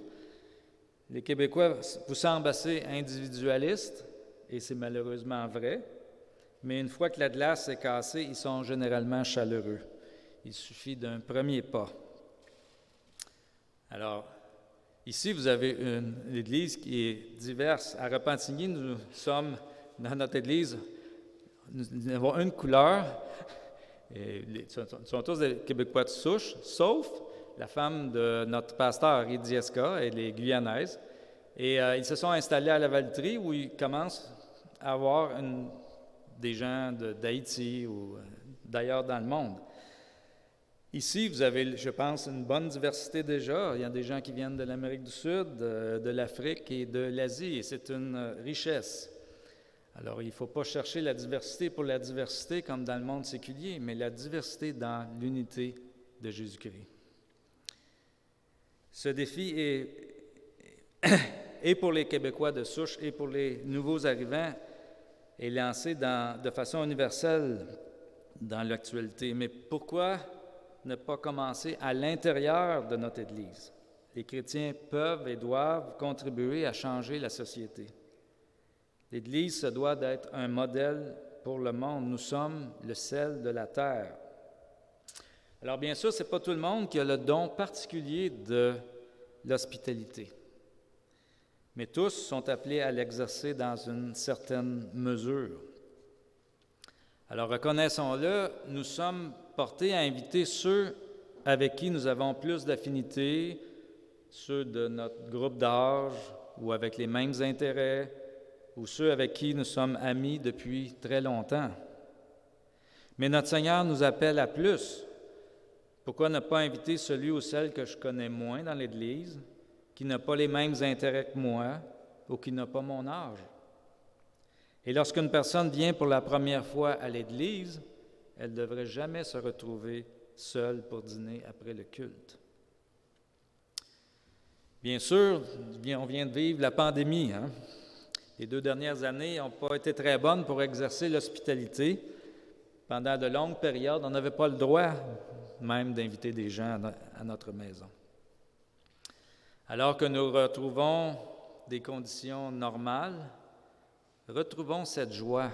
Speaker 3: Les Québécois vous semblent assez individualistes, et c'est malheureusement vrai, mais une fois que la glace est cassée, ils sont généralement chaleureux. Il suffit d'un premier pas. Alors, ici, vous avez une église qui est diverse. À Repentigny, nous sommes, dans notre église, nous avons une couleur. Ils sont tous des Québécois de souche, sauf la femme de notre pasteur, Henri Diesca, elle est guyanaise. Et ils se sont installés à la Valtrie où ils commencent à avoir des gens d'Haïti ou d'ailleurs dans le monde. Ici, vous avez, je pense, une bonne diversité déjà. Il y a des gens qui viennent de l'Amérique du Sud, de l'Afrique et de l'Asie, et c'est une richesse. Alors, il ne faut pas chercher la diversité pour la diversité comme dans le monde séculier, mais la diversité dans l'unité de Jésus-Christ. Ce défi et pour les Québécois de souche et pour les nouveaux arrivants est lancé de façon universelle dans l'actualité. Mais pourquoi ne pas commencer à l'intérieur de notre Église? Les chrétiens peuvent et doivent contribuer à changer la société. L'Église se doit d'être un modèle pour le monde. Nous sommes le sel de la terre. Alors bien sûr, ce n'est pas tout le monde qui a le don particulier de l'hospitalité. Mais tous sont appelés à l'exercer dans une certaine mesure. Alors reconnaissons-le, nous sommes portés à inviter ceux avec qui nous avons plus d'affinité, ceux de notre groupe d'âge ou avec les mêmes intérêts, ou ceux avec qui nous sommes amis depuis très longtemps. Mais notre Seigneur nous appelle à plus. Pourquoi ne pas inviter celui ou celle que je connais moins dans l'Église, qui n'a pas les mêmes intérêts que moi ou qui n'a pas mon âge? Et lorsqu'une personne vient pour la première fois à l'Église, elle ne devrait jamais se retrouver seule pour dîner après le culte. Bien sûr, on vient de vivre la pandémie. Les 2 dernières années n'ont pas été très bonnes pour exercer l'hospitalité. Pendant de longues périodes, on n'avait pas le droit même d'inviter des gens à notre maison. Alors que nous retrouvons des conditions normales, retrouvons cette joie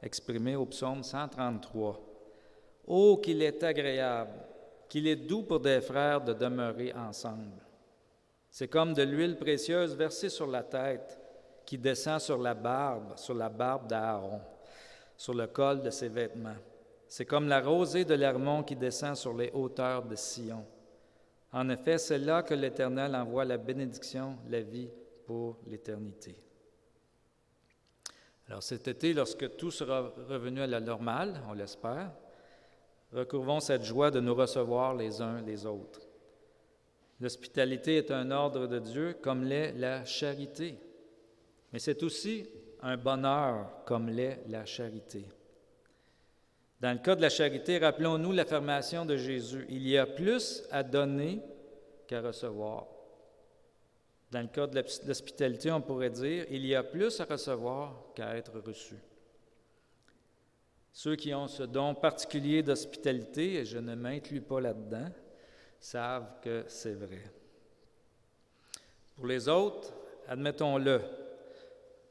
Speaker 3: exprimée au psaume 133. « Oh, qu'il est agréable, qu'il est doux pour des frères de demeurer ensemble. C'est comme de l'huile précieuse versée sur la tête, qui descend sur la barbe d'Aaron, sur le col de ses vêtements. C'est comme la rosée de l'Hermon qui descend sur les hauteurs de Sion. En effet, c'est là que l'Éternel envoie la bénédiction, la vie pour l'éternité. » Alors cet été, lorsque tout sera revenu à la normale, on l'espère, recouvrons cette joie de nous recevoir les uns les autres. L'hospitalité est un ordre de Dieu comme l'est la charité. Mais c'est aussi un bonheur comme l'est la charité. Dans le cas de la charité, rappelons-nous l'affirmation de Jésus. Il y a plus à donner qu'à recevoir. Dans le cas de l'hospitalité, on pourrait dire, il y a plus à recevoir qu'à être reçu. Ceux qui ont ce don particulier d'hospitalité, et je ne m'inclus pas là-dedans, savent que c'est vrai. Pour les autres, admettons-le,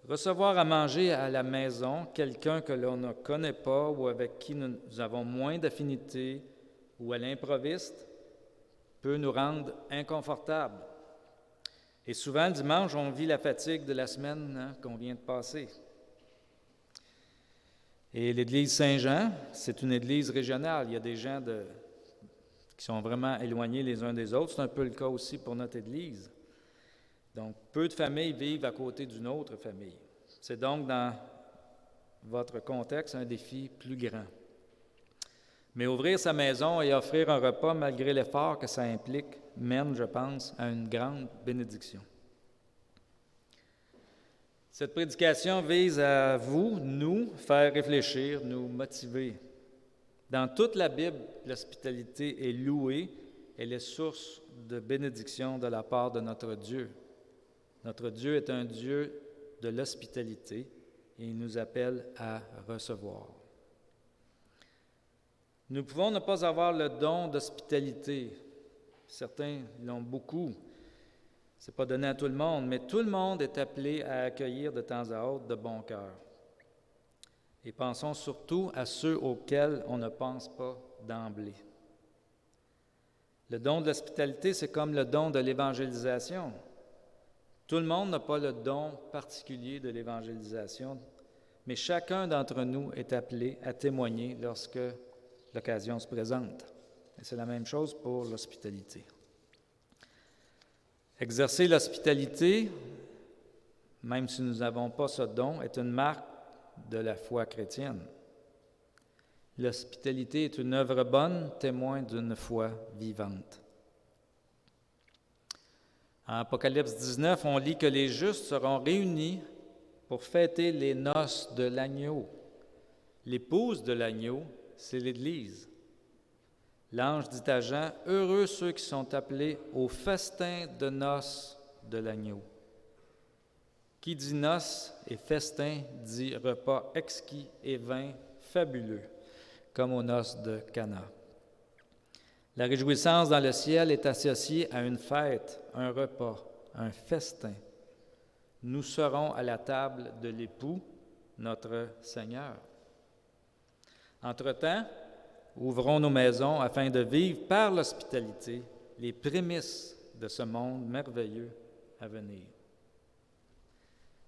Speaker 3: recevoir à manger à la maison quelqu'un que l'on ne connaît pas ou avec qui nous avons moins d'affinité ou à l'improviste peut nous rendre inconfortables. Et souvent, le dimanche, on vit la fatigue de la semaine qu'on vient de passer. Et l'Église Saint-Jean, c'est une église régionale. Il y a des gens qui sont vraiment éloignés les uns des autres. C'est un peu le cas aussi pour notre Église. Donc, peu de familles vivent à côté d'une autre famille. C'est donc, dans votre contexte, un défi plus grand. Mais ouvrir sa maison et offrir un repas, malgré l'effort que ça implique, mène, je pense, à une grande bénédiction. Cette prédication vise à nous faire réfléchir, nous motiver. Dans toute la Bible, l'hospitalité est louée, elle est source de bénédiction de la part de notre Dieu. Notre Dieu est un Dieu de l'hospitalité et il nous appelle à recevoir. Nous pouvons ne pas avoir le don d'hospitalité. Certains l'ont beaucoup. Ce n'est pas donné à tout le monde, mais tout le monde est appelé à accueillir de temps à autre de bon cœur. Et pensons surtout à ceux auxquels on ne pense pas d'emblée. Le don de l'hospitalité, c'est comme le don de l'évangélisation. Tout le monde n'a pas le don particulier de l'évangélisation, mais chacun d'entre nous est appelé à témoigner lorsque l'occasion se présente. Et c'est la même chose pour l'hospitalité. Exercer l'hospitalité, même si nous n'avons pas ce don, est une marque de la foi chrétienne. L'hospitalité est une œuvre bonne, témoin d'une foi vivante. En Apocalypse 19, on lit que les justes seront réunis pour fêter les noces de l'agneau. L'épouse de l'agneau, c'est l'Église. L'ange dit à Jean, « Heureux ceux qui sont appelés au festin de noces de l'agneau. » Qui dit noces et festin dit repas exquis et vin fabuleux, comme aux noces de Cana. La réjouissance dans le ciel est associée à une fête, un repas, un festin. Nous serons à la table de l'époux, notre Seigneur. Entre-temps, ouvrons nos maisons afin de vivre par l'hospitalité les prémices de ce monde merveilleux à venir.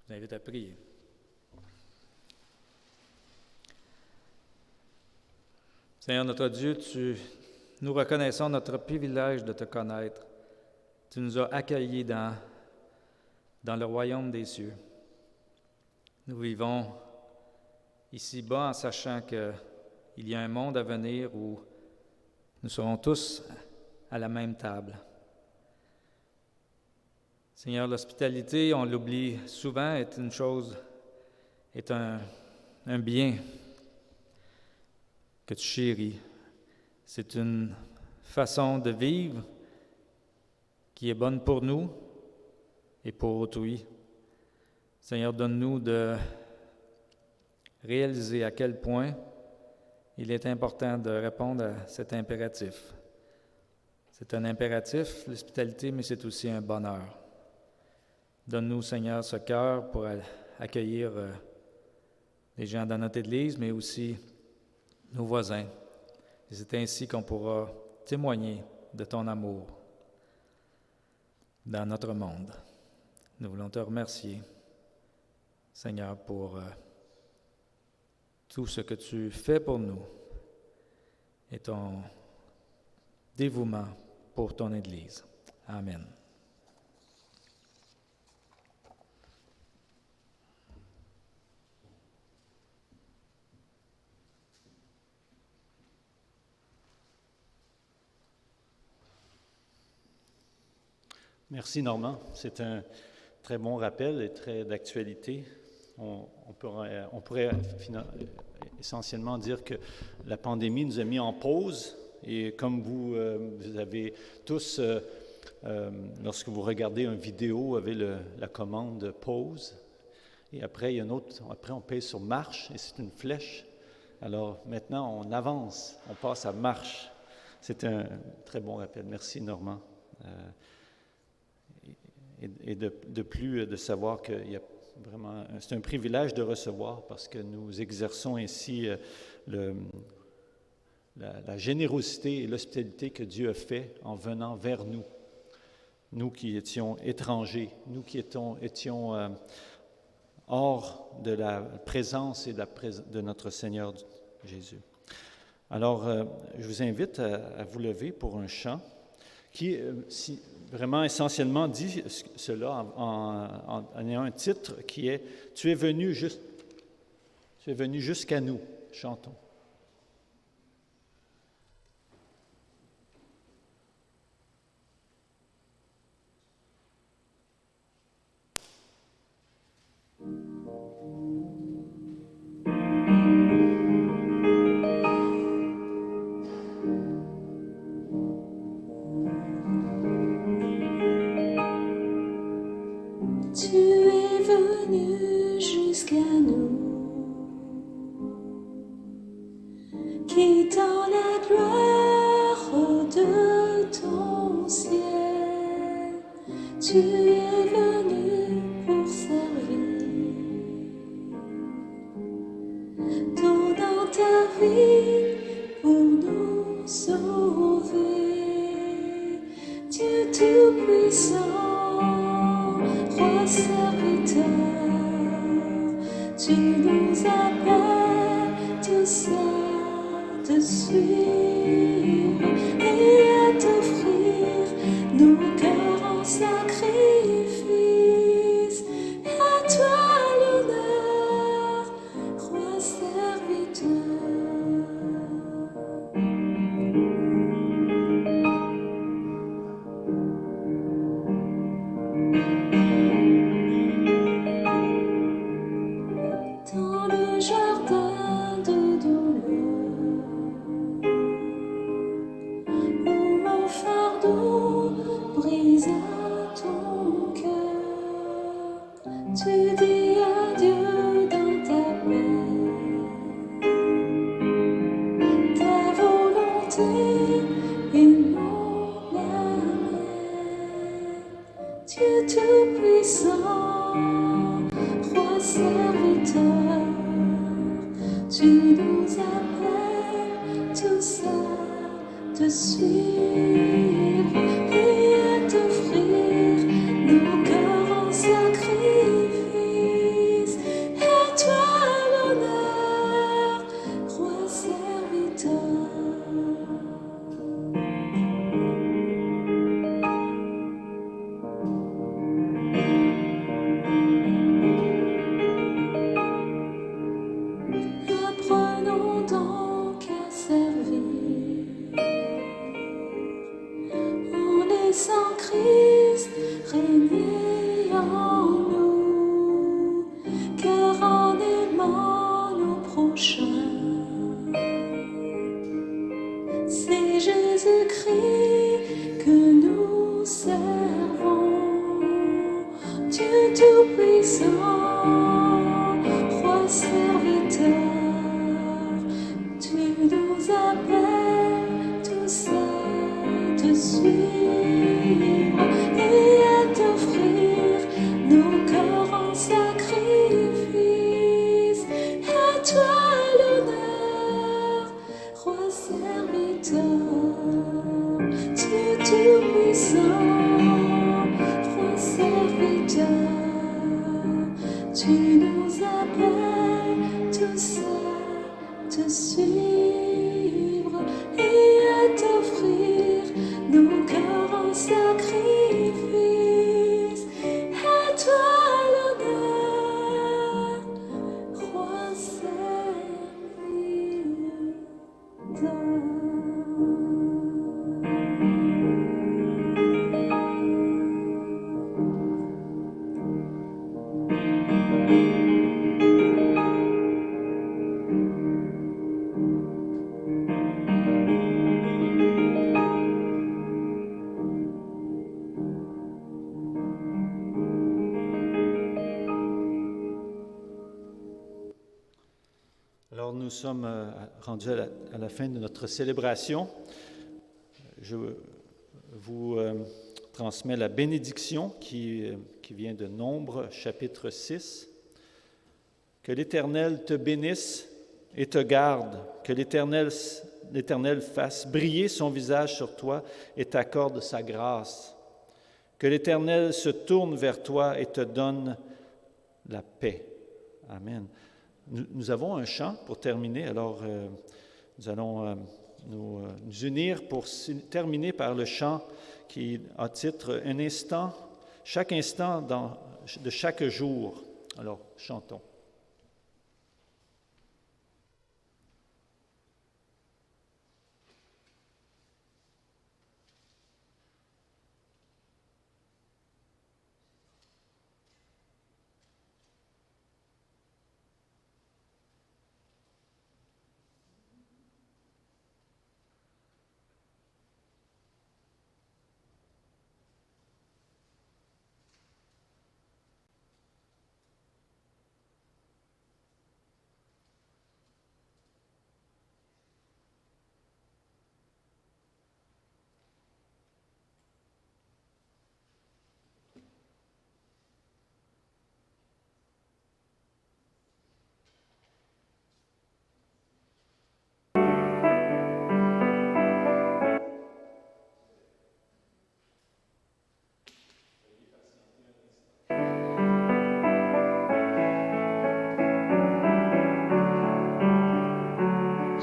Speaker 3: Je vous invite à prier. Seigneur notre Dieu, nous reconnaissons notre privilège de te connaître. Tu nous as accueillis dans le royaume des cieux. Nous vivons ici-bas en sachant qu'il y a un monde à venir où nous serons tous à la même table. Seigneur, l'hospitalité, on l'oublie souvent, est un bien que tu chéris. C'est une façon de vivre qui est bonne pour nous et pour autrui. Seigneur, donne-nous de réaliser à quel point il est important de répondre à cet impératif. C'est un impératif, l'hospitalité, mais c'est aussi un bonheur. Donne-nous, Seigneur, ce cœur pour accueillir les gens dans notre Église, mais aussi nos voisins. Et c'est ainsi qu'on pourra témoigner de ton amour dans notre monde. Nous voulons te remercier, Seigneur, pour tout ce que tu fais pour nous et ton dévouement pour ton Église. Amen.
Speaker 1: Merci Normand. C'est un très bon rappel et très d'actualité. On pourrait essentiellement dire que la pandémie nous a mis en pause et comme vous avez tous, lorsque vous regardez une vidéo, avez la commande pause et après il y a après on pèse sur marche et c'est une flèche. Alors maintenant on avance, on passe à marche. C'est un très bon rappel. Merci Normand. Et de plus de savoir qu'il y a vraiment, c'est un privilège de recevoir parce que nous exerçons ainsi la générosité et l'hospitalité que Dieu a fait en venant vers nous. Nous qui étions étrangers, nous qui étions hors de la présence et de notre Seigneur Jésus. Alors, je vous invite à vous lever pour un chant qui, vraiment essentiellement, dit cela en ayant un titre qui est « Tu es venu jusqu'à nous ». Chantons.
Speaker 2: Tu es venu jusqu'à nous, quittant la gloire de ton ciel. Tu es venu pour servir, donnant ta vie pour nous sauver. Dieu Tout-Puissant, Roi serviteur, tu nous appelles tous à te suivre et à t'offrir nos cœurs en sacrifice. À toi l'honneur, Roi serviteur. Dans le jardin de douleur, où mon fardeau brise à ton cœur, tu dis adieu dans ta paix. Ta volonté est non la mienne. Dieu Tout-Puissant, Roi serviteur, tu nous appelles tous à te suivre et à t'offrir nos cœurs en sacrifice. À toi l'honneur, Roi serviteur. Apprenons donc à servir en laissant Christ régner en nous, car en aimant nos prochains, c'est Jésus-Christ que nous servons. Dieu Tout-Puissant, Roi serviteur, tu nous appelles tous à te suivre et à t'offrir nos cœurs en sacrifice. À toi l'honneur, Roi serviteur, Dieu Tout-Puissant, Roi serviteur, tu nous appelles tous à te suivre et à t'offrir nos cœurs en sacrifice. À toi l'honneur, Roi serviteur.
Speaker 1: Alors, nous sommes rendus à la fin de notre célébration. Je vous transmets la bénédiction qui vient de Nombre, chapitre 6. Que l'Éternel te bénisse et te garde, que l'Éternel fasse briller son visage sur toi et t'accorde sa grâce. Que l'Éternel se tourne vers toi et te donne la paix. Amen. Nous avons un chant pour terminer, alors nous allons nous unir pour terminer par le chant qui a titre « Un instant, chaque instant de chaque jour ». Alors, chantons.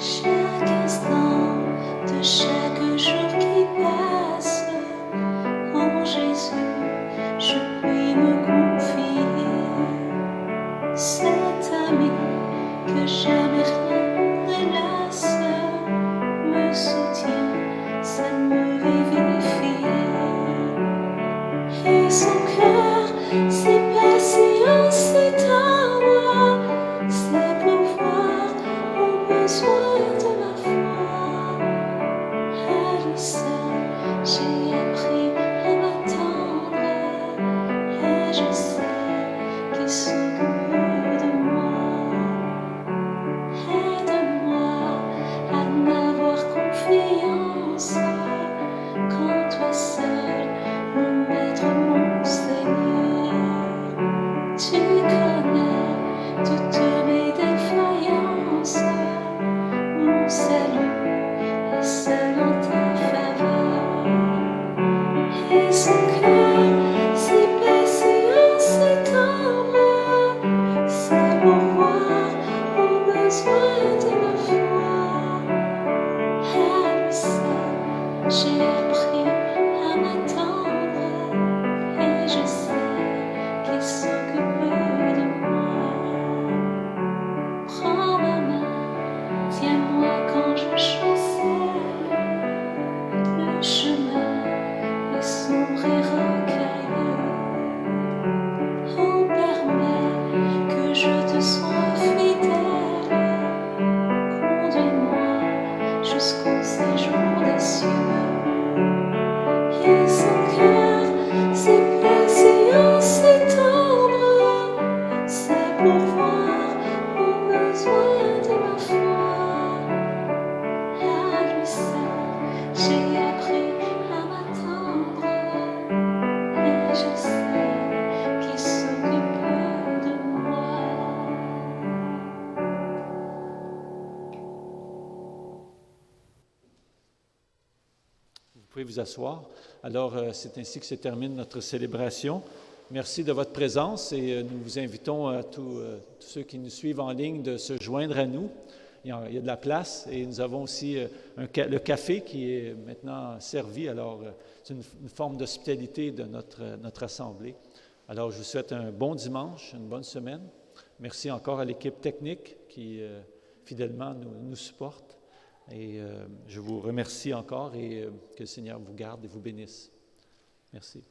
Speaker 2: Chaque instant de chaque jour qui passe, en Jésus, je puis me confier. Cet ami que jamais rien ne lasse me soutient, ça me vivifie. Et son cœur, ses patience, c'est à moi, c'est pour voir mon besoin de ma foi. À lui seul, j'ai appris à m'attendre, et je sais qu'il s'occupe de moi. Aide-moi à n'avoir confiance qu'en toi seul, mon maître, mon Seigneur. Tu connais toutes mes défaillances, mon salut est seul en ta faveur. Et son cœur, ses patience, ses tendre, c'est pour voir au besoin de ma foi. À lui seul, j'ai appris à m'attendre, et je sais qu'il s'occupe de moi. Prends ma main, tiens-moi quand je chancelle. Le chemin est sombre et rocailleux. Oh, permets que je te sois fidèle. Conduis-moi jusqu'au séjour des cieux. Et son cœur, ses patience, ses tendre, c'est pour voir au besoin de ma foi. À lui seul, j'ai appris à m'attendre, et je sais qu'il s'occupe de moi.
Speaker 1: Vous pouvez vous asseoir. Alors, c'est ainsi que se termine notre célébration. Merci de votre présence et nous vous invitons à tous ceux qui nous suivent en ligne de se joindre à nous. Il y a de la place et nous avons aussi le café qui est maintenant servi. Alors, c'est une forme d'hospitalité de notre assemblée. Alors, je vous souhaite un bon dimanche, une bonne semaine. Merci encore à l'équipe technique qui fidèlement nous supporte. Et je vous remercie encore et que le Seigneur vous garde et vous bénisse. Merci.